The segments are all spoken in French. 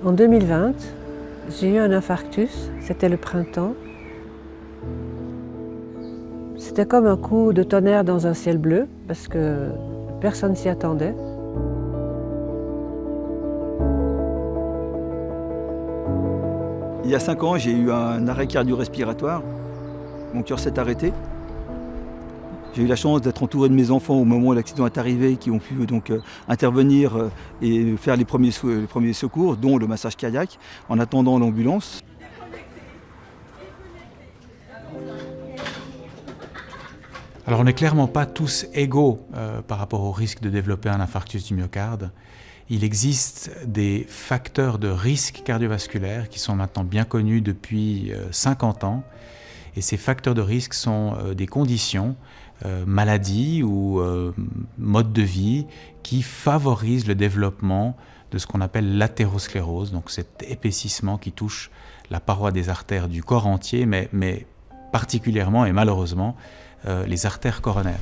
En 2020, j'ai eu un infarctus, c'était le printemps. C'était comme un coup de tonnerre dans un ciel bleu, parce que personne s'y attendait. Il y a 5 ans, j'ai eu un arrêt cardio-respiratoire. Mon cœur s'est arrêté. J'ai eu la chance d'être entouré de mes enfants au moment où l'accident est arrivé, qui ont pu donc intervenir et faire les premiers secours, dont le massage cardiaque, en attendant l'ambulance. Alors on n'est clairement pas tous égaux par rapport au risque de développer un infarctus du myocarde. Il existe des facteurs de risque cardiovasculaire qui sont maintenant bien connus depuis 50 ans. Et ces facteurs de risque sont des conditions, maladies ou modes de vie qui favorisent le développement de ce qu'on appelle l'athérosclérose, donc cet épaississement qui touche la paroi des artères du corps entier, mais particulièrement et malheureusement les artères coronaires.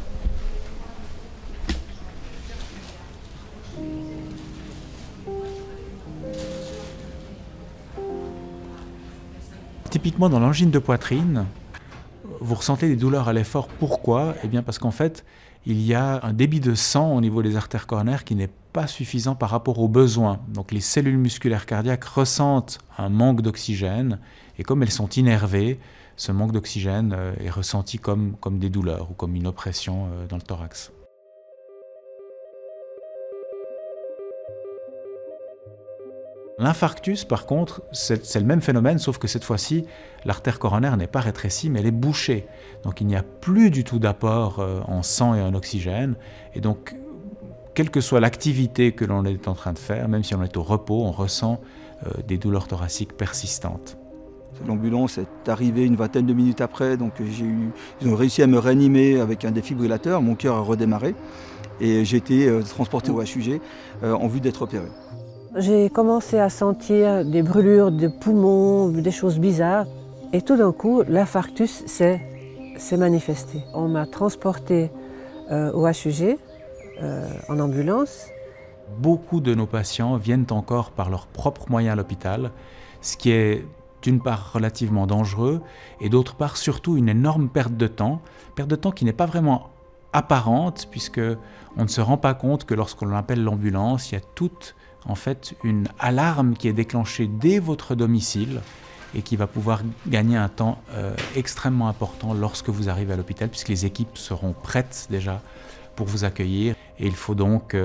Typiquement dans l'angine de poitrine, vous ressentez des douleurs à l'effort. Pourquoi? Eh bien parce qu'en fait, il y a un débit de sang au niveau des artères coronaires qui n'est pas suffisant par rapport aux besoins. Donc les cellules musculaires cardiaques ressentent un manque d'oxygène et comme elles sont innervées, ce manque d'oxygène est ressenti comme des douleurs ou comme une oppression dans le thorax. L'infarctus, par contre, c'est le même phénomène, sauf que cette fois-ci, l'artère coronaire n'est pas rétrécie, mais elle est bouchée. Donc il n'y a plus du tout d'apport en sang et en oxygène. Et donc, quelle que soit l'activité que l'on est en train de faire, même si on est au repos, on ressent des douleurs thoraciques persistantes. L'ambulance est arrivée une vingtaine de minutes après, donc ils ont réussi à me réanimer avec un défibrillateur, mon cœur a redémarré et j'ai été transporté au HUG en vue d'être opéré. J'ai commencé à sentir des brûlures de poumons, des choses bizarres. Et tout d'un coup, l'infarctus s'est manifesté. On m'a transporté au HUG en ambulance. Beaucoup de nos patients viennent encore par leurs propres moyens à l'hôpital, ce qui est d'une part relativement dangereux et d'autre part surtout une énorme perte de temps qui n'est pas vraiment apparente puisque on ne se rend pas compte que lorsqu'on appelle l'ambulance, il y a toute en fait une alarme qui est déclenchée dès votre domicile et qui va pouvoir gagner un temps extrêmement important lorsque vous arrivez à l'hôpital puisque les équipes seront prêtes déjà pour vous accueillir et il faut donc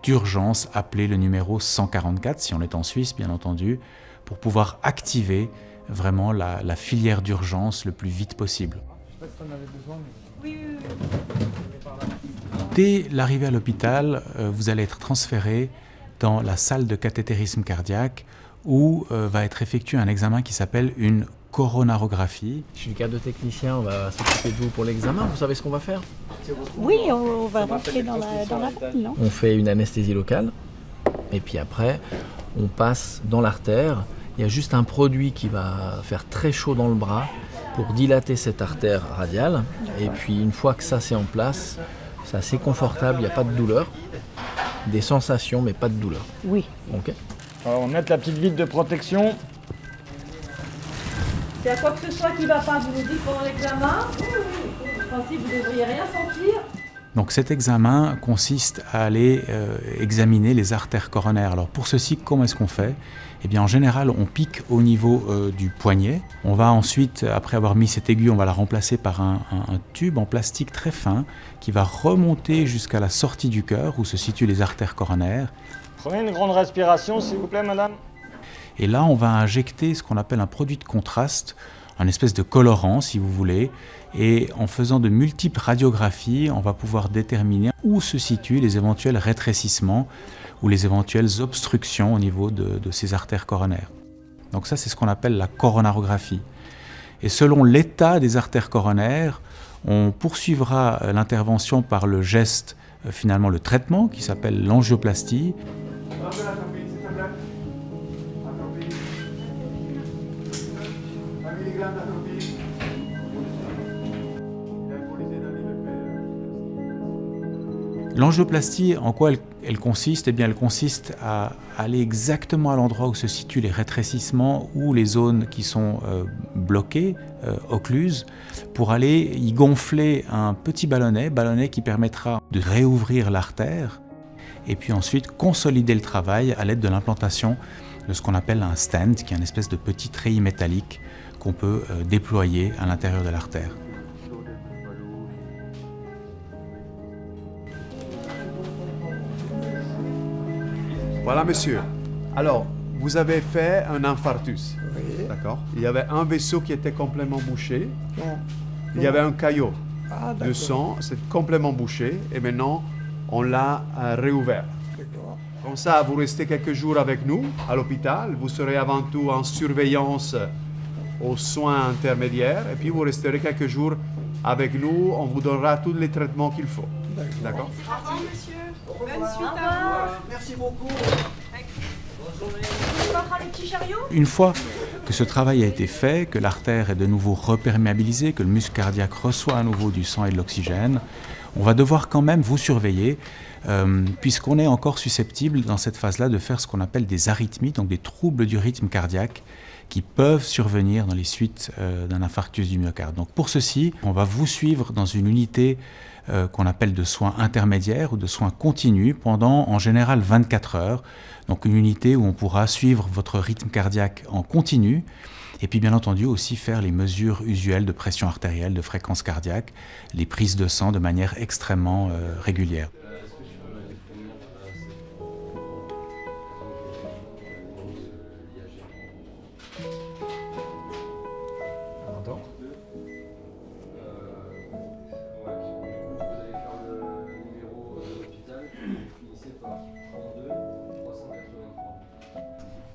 d'urgence appeler le numéro 144 si on est en Suisse bien entendu pour pouvoir activer vraiment la filière d'urgence le plus vite possible. Dès l'arrivée à l'hôpital, vous allez être transféré dans la salle de cathétérisme cardiaque où va être effectué un examen qui s'appelle une coronarographie. Je suis le cardiotechnicien, on va s'occuper de vous pour l'examen. Vous savez ce qu'on va faire? Oui, on va rentrer dans la veine, non? On fait une anesthésie locale et puis après, on passe dans l'artère. Il y a juste un produit qui va faire très chaud dans le bras pour dilater cette artère radiale. Et puis une fois que ça c'est en place, c'est assez confortable, il n'y a pas de douleur. Des sensations mais pas de douleur. Oui. Ok. Alors on va mettre la petite vitre de protection. S'il y a quoi que ce soit qui ne va pas, vous nous dites pendant l'examen. En principe, vous ne devriez rien sentir. Donc cet examen consiste à aller examiner les artères coronaires. Alors pour ceci, comment est-ce qu'on fait? Eh bien en général, on pique au niveau du poignet. On va ensuite, après avoir mis cette aiguille, on va la remplacer par un tube en plastique très fin qui va remonter jusqu'à la sortie du cœur où se situent les artères coronaires. Prenez une grande respiration s'il vous plaît madame. Et là, on va injecter ce qu'on appelle un produit de contraste, un espèce de colorant si vous voulez. Et en faisant de multiples radiographies, on va pouvoir déterminer où se situent les éventuels rétrécissements ou les éventuelles obstructions au niveau de ces artères coronaires. Donc ça, c'est ce qu'on appelle la coronarographie. Et selon l'état des artères coronaires, on poursuivra l'intervention par le geste, finalement le traitement, qui s'appelle l'angioplastie. L'angioplastie, en quoi elle consiste? Eh bien, elle consiste à aller exactement à l'endroit où se situent les rétrécissements ou les zones qui sont bloquées, occluses, pour aller y gonfler un petit ballonnet qui permettra de réouvrir l'artère et puis ensuite consolider le travail à l'aide de l'implantation de ce qu'on appelle un stent, qui est une espèce de petit treillis métallique qu'on peut déployer à l'intérieur de l'artère. Voilà, monsieur. Alors, vous avez fait un infarctus. Oui. D'accord. Il y avait un vaisseau qui était complètement bouché. Non. Il y avait un caillot de sang, c'est complètement bouché. Et maintenant, on l'a réouvert. Comme ça, vous restez quelques jours avec nous à l'hôpital. Vous serez avant tout en surveillance aux soins intermédiaires. Et puis, vous resterez quelques jours avec nous. On vous donnera tous les traitements qu'il faut. D'accord. Au revoir, monsieur. Bonne suite à vous. Merci beaucoup. Une fois que ce travail a été fait, que l'artère est de nouveau reperméabilisée, que le muscle cardiaque reçoit à nouveau du sang et de l'oxygène, on va devoir quand même vous surveiller, puisqu'on est encore susceptible dans cette phase-là de faire ce qu'on appelle des arythmies, donc des troubles du rythme cardiaque, qui peuvent survenir dans les suites d'un infarctus du myocarde. Donc pour ceci, on va vous suivre dans une unité qu'on appelle de soins intermédiaires ou de soins continus pendant en général 24 heures. Donc une unité où on pourra suivre votre rythme cardiaque en continu et puis bien entendu aussi faire les mesures usuelles de pression artérielle, de fréquence cardiaque, les prises de sang de manière extrêmement régulière.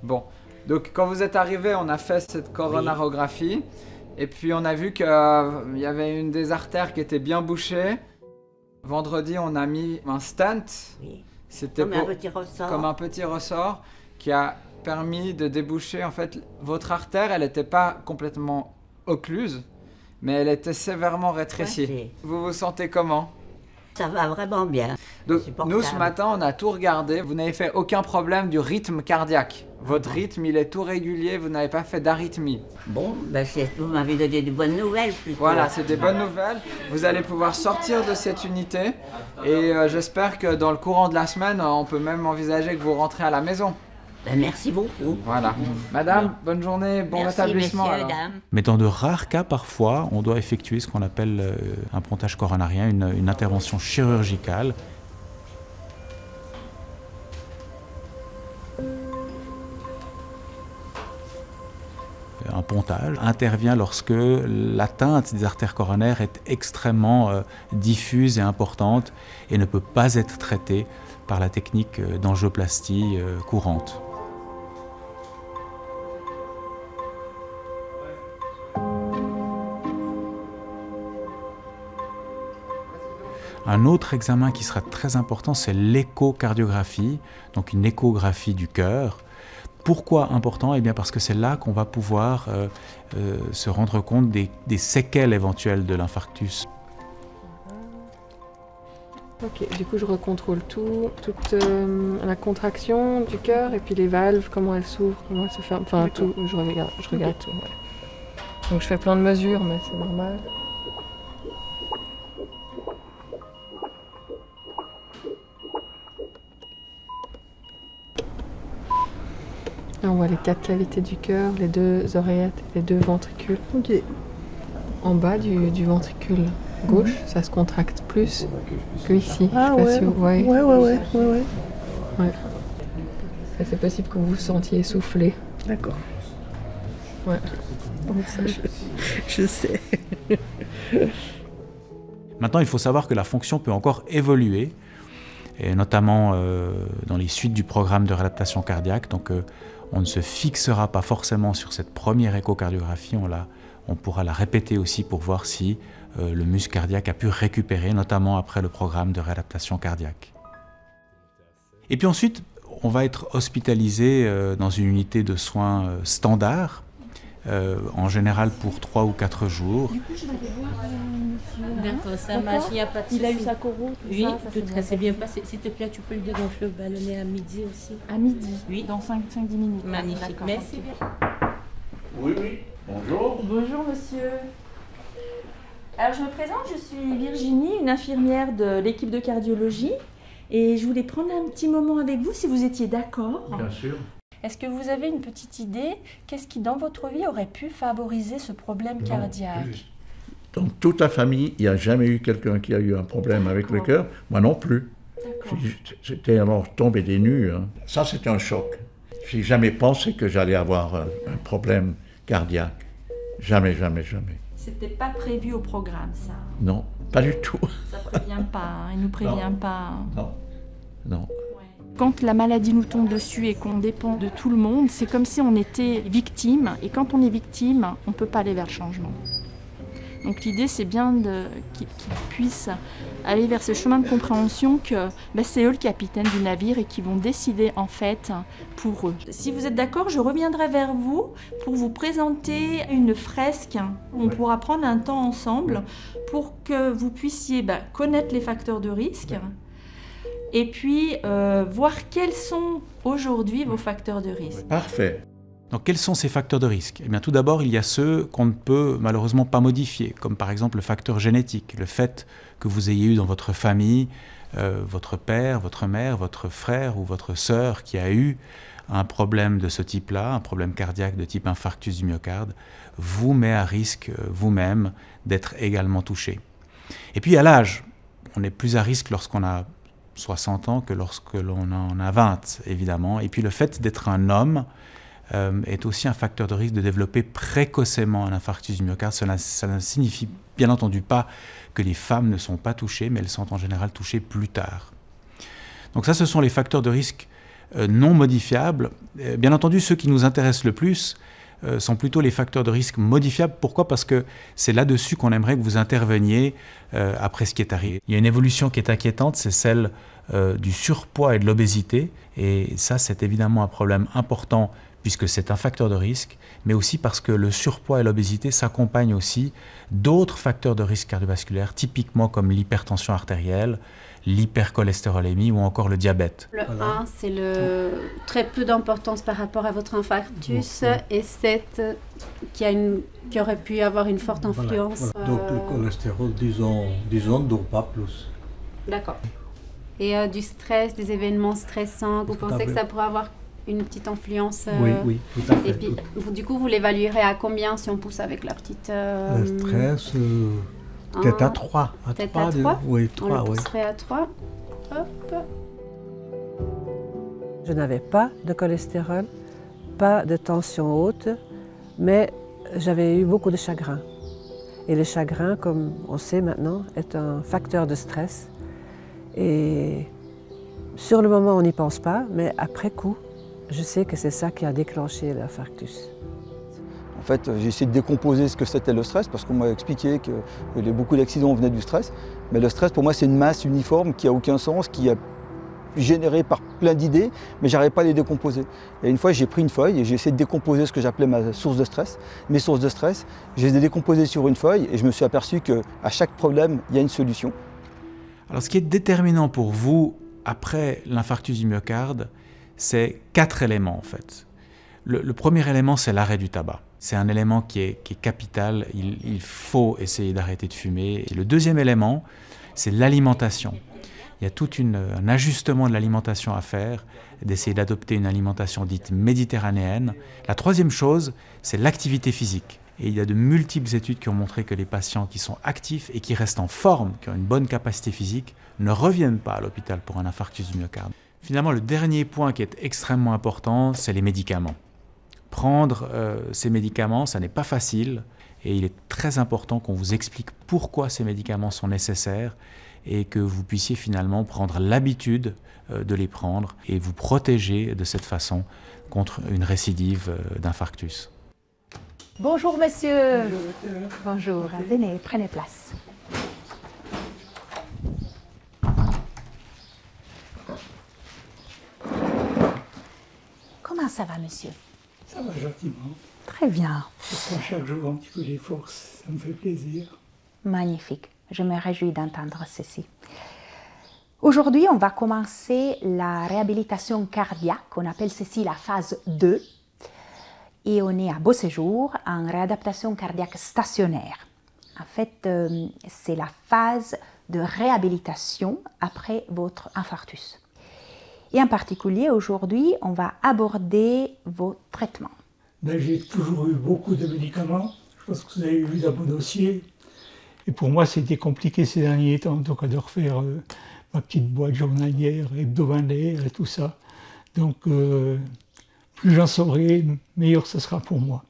Bon, donc quand vous êtes arrivé, on a fait cette coronarographie et puis on a vu qu'il y avait une des artères qui était bien bouchée. Vendredi, on a mis un stent. Oui. C'était comme un petit ressort. Comme un petit ressort qui a permis de déboucher. En fait, votre artère, elle n'était pas complètement occluse, mais elle était sévèrement rétrécie. Ouais, vous vous sentez comment? Ça va vraiment bien. Donc, nous, ce matin, on a tout regardé. Vous n'avez fait aucun problème du rythme cardiaque. Votre rythme, il est tout régulier. Vous n'avez pas fait d'arythmie. Bon, ben vous m'avez donné de bonnes nouvelles plutôt. Voilà, c'est des bonnes nouvelles. Vous allez pouvoir sortir de cette unité. Et j'espère que dans le courant de la semaine, on peut même envisager que vous rentrez à la maison. Ben, merci beaucoup. Voilà. Madame, bonne journée, bon rétablissement. Messieurs, dames. Mais dans de rares cas, parfois, on doit effectuer ce qu'on appelle un pontage coronarien, une intervention chirurgicale. Un pontage intervient lorsque l'atteinte des artères coronaires est extrêmement diffuse et importante et ne peut pas être traitée par la technique d'angioplastie courante. Un autre examen qui sera très important, c'est l'échocardiographie, donc une échographie du cœur. Pourquoi important? Eh bien parce que c'est là qu'on va pouvoir se rendre compte des séquelles éventuelles de l'infarctus. Ok, du coup je recontrôle toute la contraction du cœur et puis les valves, comment elles s'ouvrent, comment elles se ferment, enfin tout, je regarde tout. Ouais. Donc je fais plein de mesures, mais c'est normal. Là, on voit les 4 cavités du cœur, les 2 oreillettes, les 2 ventricules. Ok. En bas du ventricule gauche, ça se contracte plus que ici. Ah ouais. Si vous voyez. Ouais. C'est possible que vous vous sentiez essoufflé. D'accord. Ouais. Donc ça, je sais. Maintenant, il faut savoir que la fonction peut encore évoluer, et notamment dans les suites du programme de réadaptation cardiaque. Donc, on ne se fixera pas forcément sur cette première échocardiographie, on pourra la répéter aussi pour voir si le muscle cardiaque a pu récupérer, notamment après le programme de réadaptation cardiaque. Et puis ensuite, on va être hospitalisé dans une unité de soins standard, en général pour 3 ou 4 jours. Du coup, je vais aller voir monsieur. D'accord, ça marche, il n'y a pas de souci. Il a eu sa coro, tout oui, ça. tout s'est bien passé. S'il te plaît, tu peux lui dégonfler le ballonnet à midi aussi. À midi. Oui. Dans 5-10 minutes. Magnifique, merci. Oui, oui. Bonjour. Bonjour monsieur. Alors je me présente, je suis Virginie, une infirmière de l'équipe de cardiologie. Et je voulais prendre un petit moment avec vous si vous étiez d'accord. Bien sûr. Est-ce que vous avez une petite idée? Qu'est-ce qui dans votre vie aurait pu favoriser ce problème cardiaque? Dans toute la famille, il n'y a jamais eu quelqu'un qui a eu un problème avec le cœur. Moi non plus. J'étais alors tombé des nues. Hein. Ça, c'était un choc. Je n'ai jamais pensé que j'allais avoir un problème cardiaque. Jamais, jamais, jamais. C'était pas prévu au programme, ça? Non, pas du tout. Ça prévient pas, hein, il nous prévient pas. Non, non. Quand la maladie nous tombe dessus et qu'on dépend de tout le monde, c'est comme si on était victime. Et quand on est victime, on ne peut pas aller vers le changement. Donc l'idée, c'est bien qu'ils puissent aller vers ce chemin de compréhension que c'est eux le capitaine du navire et qui vont décider en fait pour eux. Si vous êtes d'accord, je reviendrai vers vous pour vous présenter une fresque. On pourra prendre un temps ensemble pour que vous puissiez connaître les facteurs de risque et puis voir quels sont aujourd'hui vos facteurs de risque. Parfait. Donc quels sont ces facteurs de risque? Eh bien, tout d'abord, il y a ceux qu'on ne peut malheureusement pas modifier, comme par exemple le facteur génétique, le fait que vous ayez eu dans votre famille votre père, votre mère, votre frère ou votre sœur qui a eu un problème de ce type-là, un problème cardiaque de type infarctus du myocarde, vous met à risque vous-même d'être également touché. Et puis à l'âge, on est plus à risque lorsqu'on a 60 ans que lorsque l'on en a 20, évidemment. Et puis le fait d'être un homme est aussi un facteur de risque de développer précocement un infarctus du myocarde. Ça ne signifie bien entendu pas que les femmes ne sont pas touchées, mais elles sont en général touchées plus tard. Donc ça, ce sont les facteurs de risque non modifiables. Bien entendu, ceux qui nous intéressent le plus sont plutôt les facteurs de risque modifiables. Pourquoi? Parce que c'est là-dessus qu'on aimerait que vous interveniez après ce qui est arrivé. Il y a une évolution qui est inquiétante, c'est celle du surpoids et de l'obésité. Et ça, c'est évidemment un problème important puisque c'est un facteur de risque, mais aussi parce que le surpoids et l'obésité s'accompagnent aussi d'autres facteurs de risque cardiovasculaire, typiquement comme l'hypertension artérielle, l'hypercholestérolémie ou encore le diabète. Le 1, c'est le très peu d'importance par rapport à votre infarctus, et 7, qui aurait pu avoir une forte influence. Voilà. Donc le cholestérol, disons, ne dure pas plus. D'accord. Et du stress, des événements stressants, vous pensez que ça pourrait avoir une petite influence? Oui, tout à fait. Et puis, du coup, vous l'évaluerez à combien si on pousse avec la petite... Le stress, peut-être à 3. Peut-être à 3? Oui, 3, on le pousserait à 3. Hop. Je n'avais pas de cholestérol, pas de tension haute, mais j'avais eu beaucoup de chagrin. Et le chagrin, comme on sait maintenant, est un facteur de stress. Et sur le moment, on n'y pense pas, mais après coup, je sais que c'est ça qui a déclenché l'infarctus. En fait, j'ai essayé de décomposer ce que c'était le stress, parce qu'on m'a expliqué que beaucoup d'accidents venaient du stress. Mais le stress, pour moi, c'est une masse uniforme qui n'a aucun sens, qui est générée par plein d'idées, mais je n'arrivais pas à les décomposer. Et une fois, j'ai pris une feuille et j'ai essayé de décomposer ce que j'appelais ma source de stress. Mes sources de stress, je les ai décomposées sur une feuille et je me suis aperçu qu'à chaque problème, il y a une solution. Alors, ce qui est déterminant pour vous, après l'infarctus du myocarde, c'est 4 éléments en fait. Le premier élément, c'est l'arrêt du tabac. C'est un élément qui est capital, il faut essayer d'arrêter de fumer. Et le deuxième élément, c'est l'alimentation. Il y a tout un ajustement de l'alimentation à faire, d'essayer d'adopter une alimentation dite méditerranéenne. La troisième chose, c'est l'activité physique. Et il y a de multiples études qui ont montré que les patients qui sont actifs et qui restent en forme, qui ont une bonne capacité physique, ne reviennent pas à l'hôpital pour un infarctus du myocarde. Finalement, le dernier point qui est extrêmement important, c'est les médicaments. Prendre ces médicaments, ça n'est pas facile et il est très important qu'on vous explique pourquoi ces médicaments sont nécessaires et que vous puissiez finalement prendre l'habitude de les prendre et vous protéger de cette façon contre une récidive d'infarctus. Bonjour monsieur. Bonjour. Venez, prenez place. Comment ça va monsieur? Ça va gentiment. Très bien. Je prends chaque jour un petit peu les forces, ça me fait plaisir. Magnifique. Je me réjouis d'entendre ceci. Aujourd'hui, on va commencer la réhabilitation cardiaque. On appelle ceci la phase 2. Et on est à Beauséjour en réadaptation cardiaque stationnaire. En fait, c'est la phase de réhabilitation après votre infarctus. Et en particulier, aujourd'hui, on va aborder vos traitements. Ben, j'ai toujours eu beaucoup de médicaments. Je pense que vous avez vu dans mon dossier. Et pour moi, c'était compliqué ces derniers temps, donc de refaire ma petite boîte journalière, hebdomadaire et tout ça. Donc, plus j'en saurai, meilleur ce sera pour moi.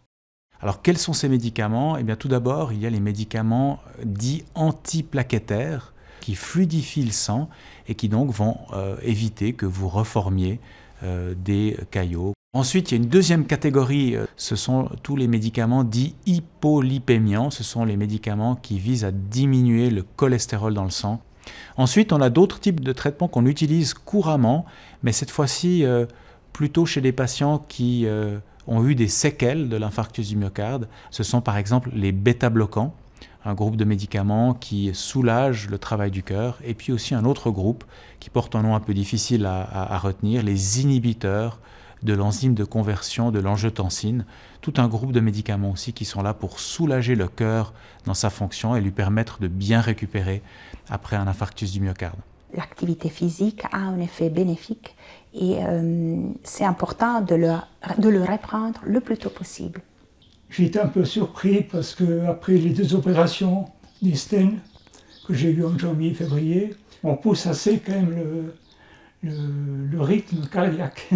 Alors, quels sont ces médicaments? Eh bien, tout d'abord, il y a les médicaments dits antiplaquettaires qui fluidifient le sang et qui donc vont éviter que vous reformiez des caillots. Ensuite, il y a une deuxième catégorie, ce sont tous les médicaments dits hypolipémiants. Ce sont les médicaments qui visent à diminuer le cholestérol dans le sang. Ensuite, on a d'autres types de traitements qu'on utilise couramment, mais cette fois-ci plutôt chez des patients qui ont eu des séquelles de l'infarctus du myocarde. Ce sont par exemple les bêta-bloquants, un groupe de médicaments qui soulage le travail du cœur, et puis aussi un autre groupe qui porte un nom un peu difficile à retenir, les inhibiteurs de l'enzyme de conversion de l'angiotensine, tout un groupe de médicaments aussi qui sont là pour soulager le cœur dans sa fonction et lui permettre de bien récupérer après un infarctus du myocarde. L'activité physique a un effet bénéfique et c'est important de le reprendre le plus tôt possible. J'ai été un peu surpris parce qu'après les 2 opérations des stents que j'ai eues en janvier-février, on pousse assez quand même le rythme cardiaque.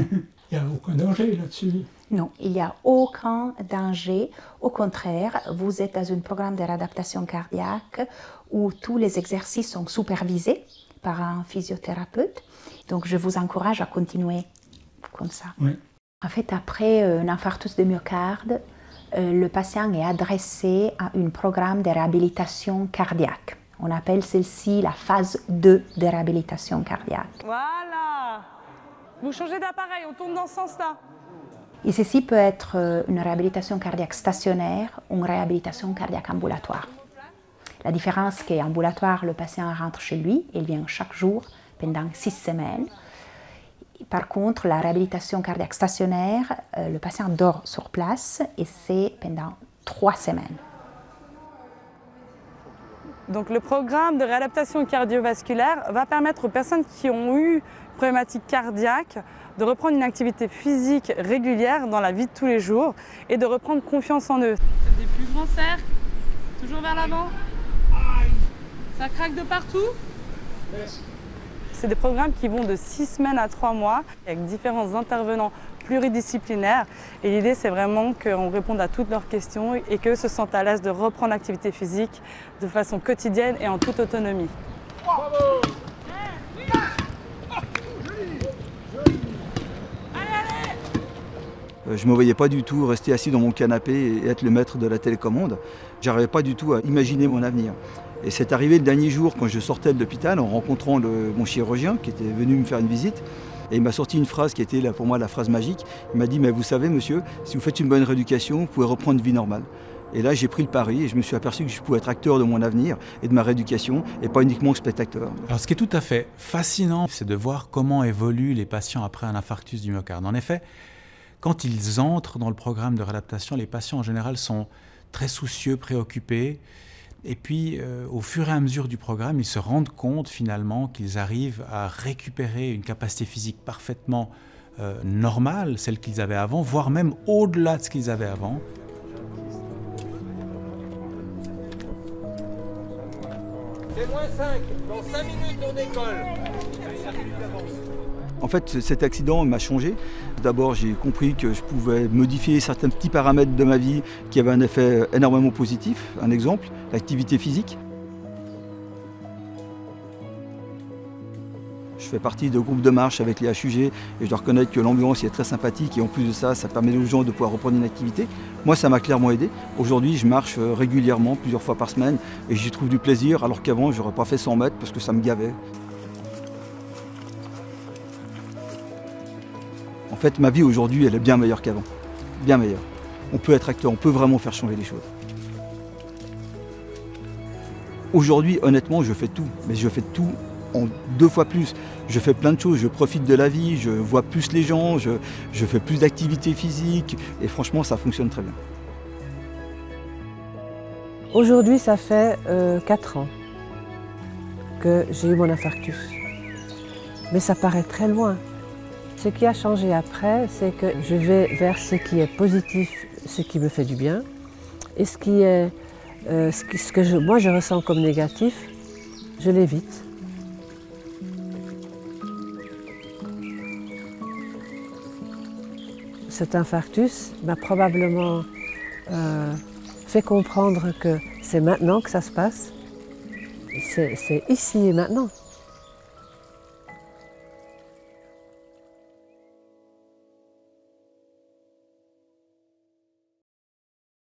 Il n'y a aucun danger là-dessus. Non, il n'y a aucun danger. Au contraire, vous êtes dans un programme de réadaptation cardiaque où tous les exercices sont supervisés par un physiothérapeute. Donc, je vous encourage à continuer comme ça. Oui. En fait, après un infarctus de myocarde, le patient est adressé à un programme de réhabilitation cardiaque. On appelle celle-ci la phase 2 de réhabilitation cardiaque. Voilà. Vous changez d'appareil, on tourne dans ce sens-là. Et ceci peut être une réhabilitation cardiaque stationnaire ou une réhabilitation cardiaque ambulatoire. La différence, c'est qu'ambulatoire, le patient rentre chez lui, il vient chaque jour pendant 6 semaines. Par contre, la réhabilitation cardiaque stationnaire, le patient dort sur place et c'est pendant 3 semaines. Donc le programme de réadaptation cardiovasculaire va permettre aux personnes qui ont eu problématique cardiaque de reprendre une activité physique régulière dans la vie de tous les jours et de reprendre confiance en eux. Des plus grands cercles, toujours vers l'avant. Ça craque de partout. C'est des programmes qui vont de 6 semaines à 3 mois avec différents intervenants pluridisciplinaires. Et l'idée, c'est vraiment qu'on réponde à toutes leurs questions et qu'eux se sentent à l'aise de reprendre l'activité physique de façon quotidienne et en toute autonomie. Bravo. Je ne me voyais pas du tout rester assis dans mon canapé et être le maître de la télécommande. Je n'arrivais pas du tout à imaginer mon avenir. Et c'est arrivé le dernier jour quand je sortais de l'hôpital en rencontrant mon chirurgien qui était venu me faire une visite. Et il m'a sorti une phrase qui était pour moi la phrase magique. Il m'a dit « Mais vous savez monsieur, si vous faites une bonne rééducation, vous pouvez reprendre une vie normale ». Et là j'ai pris le pari et je me suis aperçu que je pouvais être acteur de mon avenir et de ma rééducation et pas uniquement spectateur. Alors ce qui est tout à fait fascinant, c'est de voir comment évoluent les patients après un infarctus du myocarde. En effet, quand ils entrent dans le programme de réadaptation, les patients en général sont très soucieux, préoccupés. Et puis, au fur et à mesure du programme, ils se rendent compte finalement qu'ils arrivent à récupérer une capacité physique parfaitement normale, celle qu'ils avaient avant, voire même au-delà de ce qu'ils avaient avant. C'est -5, dans 5 minutes on décolle. En fait, cet accident m'a changé. D'abord, j'ai compris que je pouvais modifier certains petits paramètres de ma vie qui avaient un effet énormément positif. Un exemple, l'activité physique. Je fais partie de groupes de marche avec les HUG et je dois reconnaître que l'ambiance est très sympathique et en plus de ça, ça permet aux gens de pouvoir reprendre une activité. Moi, ça m'a clairement aidé. Aujourd'hui, je marche régulièrement, plusieurs fois par semaine et j'y trouve du plaisir alors qu'avant, je n'aurais pas fait 100 mètres parce que ça me gavait. En fait, ma vie aujourd'hui, elle est bien meilleure qu'avant. Bien meilleure. on peut être acteur, on peut vraiment faire changer les choses. Aujourd'hui, honnêtement, je fais tout, mais je fais tout en 2 fois plus. Je fais plein de choses, je profite de la vie, je vois plus les gens, je fais plus d'activités physiques et franchement, ça fonctionne très bien. Aujourd'hui, ça fait 4 ans que j'ai eu mon infarctus. Mais ça paraît très loin. Ce qui a changé après, c'est que je vais vers ce qui est positif, ce qui me fait du bien, et ce qui est ce que moi je ressens comme négatif, je l'évite. Cet infarctus m'a probablement fait comprendre que c'est maintenant que ça se passe, c'est ici et maintenant.